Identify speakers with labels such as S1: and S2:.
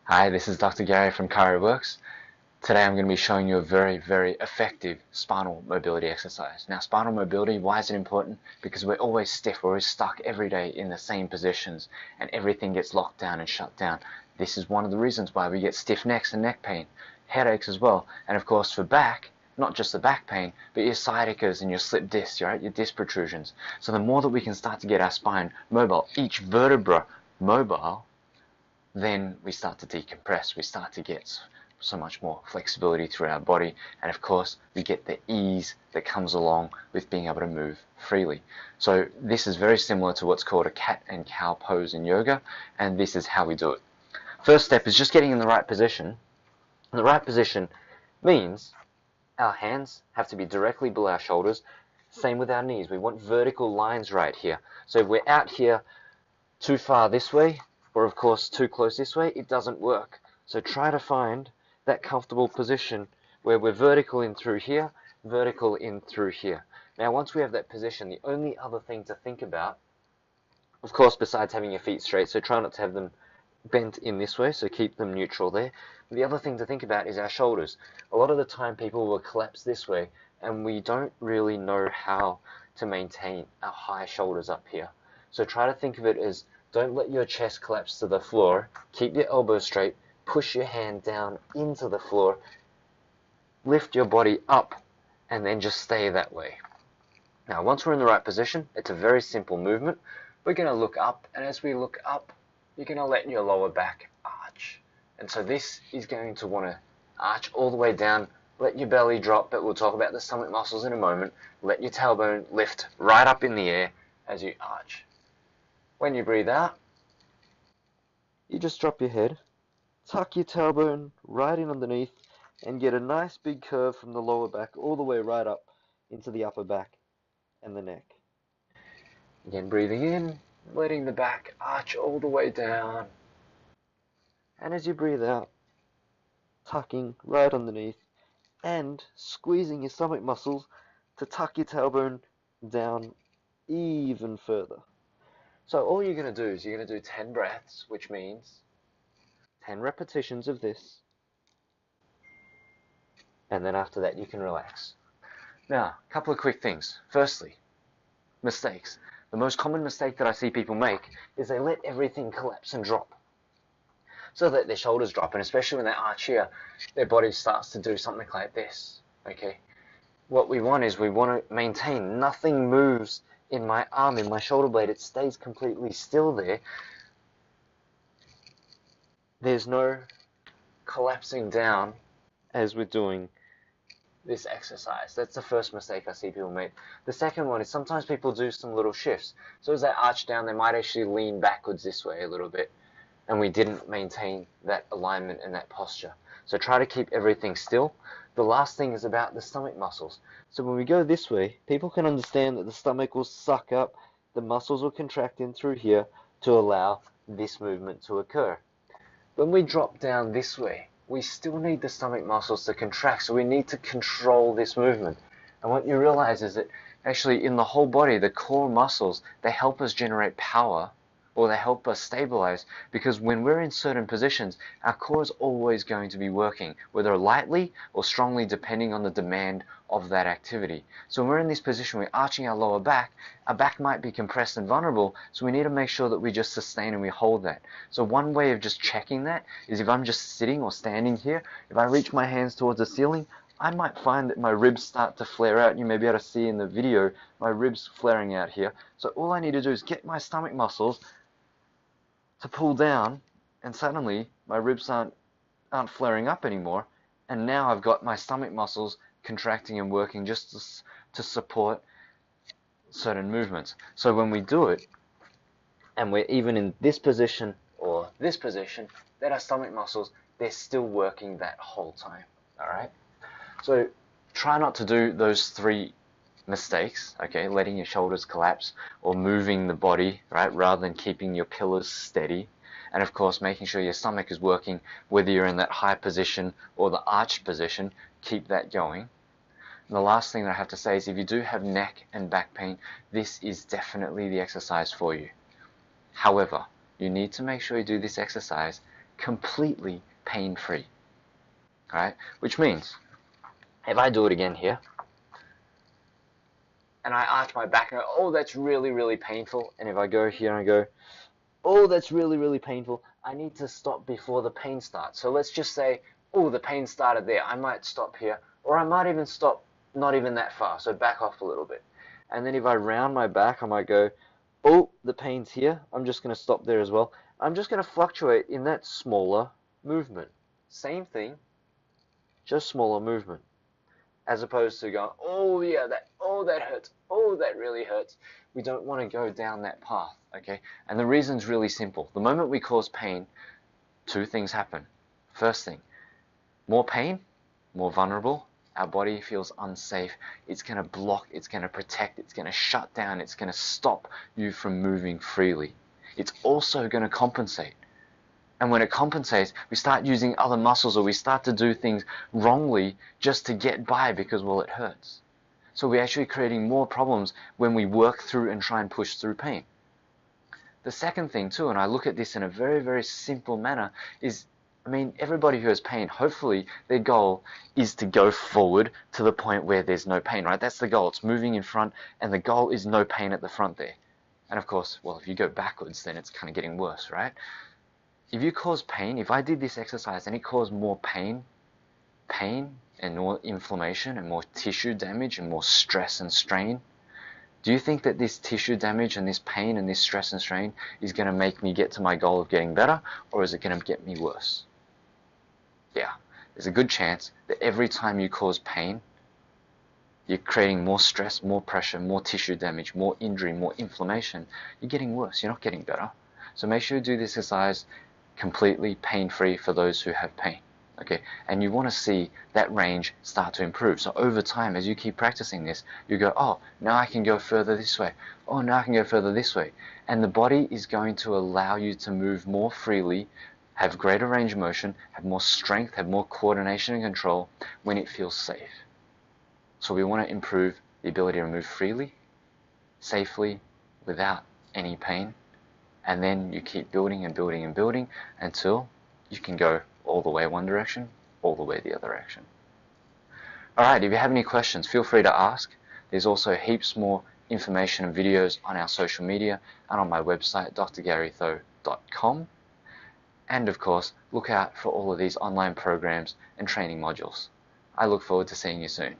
S1: Hi, this is Dr. Gary from ChiroWorks. Today I'm going to be showing you a very, very effective spinal mobility exercise. Now, spinal mobility, why is it important? Because we're always stiff, we're always stuck every day in the same positions, and everything gets locked down and shut down. This is one of the reasons why we get stiff necks and neck pain, headaches as well, and of course for back, not just the back pain, but your sciaticas and your slip discs, right? Your disc protrusions. So the more that we can start to get our spine mobile, each vertebra mobile, then we start to decompress. We start to get so much more flexibility through our body, and of course we get the ease that comes along with being able to move freely. So this is very similar to what's called a cat and cow pose in yoga, and this is how we do it. First step is just getting in the right position. The right position means our hands have to be directly below our shoulders. Same with our knees. We want vertical lines right here. So if we're out here too far this way, or of course too close this way, it doesn't work. So try to find that comfortable position where we're vertical in through here, vertical in through here. Now once we have that position, the only other thing to think about, of course besides having your feet straight, so try not to have them bent in this way, so keep them neutral there. The other thing to think about is our shoulders. A lot of the time people will collapse this way, and we don't really know how to maintain our high shoulders up here. So try to think of it as, don't let your chest collapse to the floor, keep your elbows straight, push your hand down into the floor, lift your body up, and then just stay that way. Now once we're in the right position, it's a very simple movement. We're going to look up, and as we look up, you're going to let your lower back arch. And so this is going to want to arch all the way down, let your belly drop, but we'll talk about the stomach muscles in a moment. Let your tailbone lift right up in the air as you arch. When you breathe out, you just drop your head, tuck your tailbone right in underneath, and get a nice big curve from the lower back all the way right up into the upper back and the neck. Again, breathing in, letting the back arch all the way down. And as you breathe out, tucking right underneath and squeezing your stomach muscles to tuck your tailbone down even further. So all you're going to do is you're going to do 10 breaths, which means 10 repetitions of this. And then after that you can relax. Now, a couple of quick things. Firstly, mistakes. The most common mistake that I see people make is they let everything collapse and drop. So that their shoulders drop, and especially when they arch here, their body starts to do something like this. Okay? What we want is we want to maintain. Nothing moves in my arm, in my shoulder blade. It stays completely still there. There's no collapsing down as we're doing this exercise. That's the first mistake I see people make. The second one is sometimes people do some little shifts. So as they arch down, they might actually lean backwards this way a little bit, and we didn't maintain that alignment and that posture. So try to keep everything still. The last thing is about the stomach muscles. So when we go this way, people can understand that the stomach will suck up, the muscles will contract in through here to allow this movement to occur. When we drop down this way, we still need the stomach muscles to contract, so we need to control this movement. And what you realize is that actually in the whole body, the core muscles, they help us generate power, or they help us stabilize, because when we're in certain positions, our core is always going to be working, whether lightly or strongly depending on the demand of that activity. So when we're in this position, we're arching our lower back, our back might be compressed and vulnerable, so we need to make sure that we just sustain and we hold that. So one way of just checking that is if I'm just sitting or standing here, if I reach my hands towards the ceiling, I might find that my ribs start to flare out. You may be able to see in the video my ribs flaring out here. So all I need to do is get my stomach muscles to pull down, and suddenly my ribs aren't flaring up anymore, and now I've got my stomach muscles contracting and working just to support certain movements. So when we do it, and we're even in this position or this position, that our stomach muscles, they're still working that whole time. Alright? So try not to do those three mistakes, okay, letting your shoulders collapse or moving the body, right, rather than keeping your pillars steady. And of course, making sure your stomach is working, whether you're in that high position or the arched position, keep that going. And the last thing that I have to say is if you do have neck and back pain, this is definitely the exercise for you. However, you need to make sure you do this exercise completely pain-free. Alright? Which means, if I do it again here, and I arch my back and go, oh, that's really, really painful. And if I go here and I go, oh, that's really, really painful, I need to stop before the pain starts. So let's just say, oh, the pain started there. I might stop here, or I might even stop not even that far, so back off a little bit. And then if I round my back, I might go, oh, the pain's here. I'm just going to stop there as well. I'm just going to fluctuate in that smaller movement. Same thing, just smaller movement. As opposed to going, oh yeah, that hurts, oh that really hurts. We don't want to go down that path, okay? And the reason's really simple. The moment we cause pain, two things happen. First thing, more pain, more vulnerable. Our body feels unsafe. It's going to block, it's going to protect, it's going to shut down, it's going to stop you from moving freely. It's also going to compensate. And when it compensates, we start using other muscles, or we start to do things wrongly just to get by because, well, it hurts. So we're actually creating more problems when we work through and try and push through pain. The second thing too, and I look at this in a very, very simple manner, is, I mean, everybody who has pain, hopefully their goal is to go forward to the point where there's no pain, right? That's the goal. It's moving in front, and the goal is no pain at the front there. And of course, well, if you go backwards, then it's kind of getting worse, right? If you cause pain, if I did this exercise and it caused more pain and more inflammation and more tissue damage and more stress and strain, do you think that this tissue damage and this pain and this stress and strain is going to make me get to my goal of getting better, or is it going to get me worse? Yeah, there's a good chance that every time you cause pain, you're creating more stress, more pressure, more tissue damage, more injury, more inflammation. You're getting worse. You're not getting better. So make sure you do this exercise completely pain-free for those who have pain. Okay, and you want to see that range start to improve. So over time, as you keep practicing this, you go, oh, now I can go further this way. Oh, now I can go further this way. And the body is going to allow you to move more freely, have greater range of motion, have more strength, have more coordination and control when it feels safe. So we want to improve the ability to move freely, safely, without any pain. And then you keep building and building and building until you can go all the way one direction, all the way the other direction. Alright, if you have any questions, feel free to ask. There's also heaps more information and videos on our social media and on my website, drgarytho.com. And of course, look out for all of these online programs and training modules. I look forward to seeing you soon.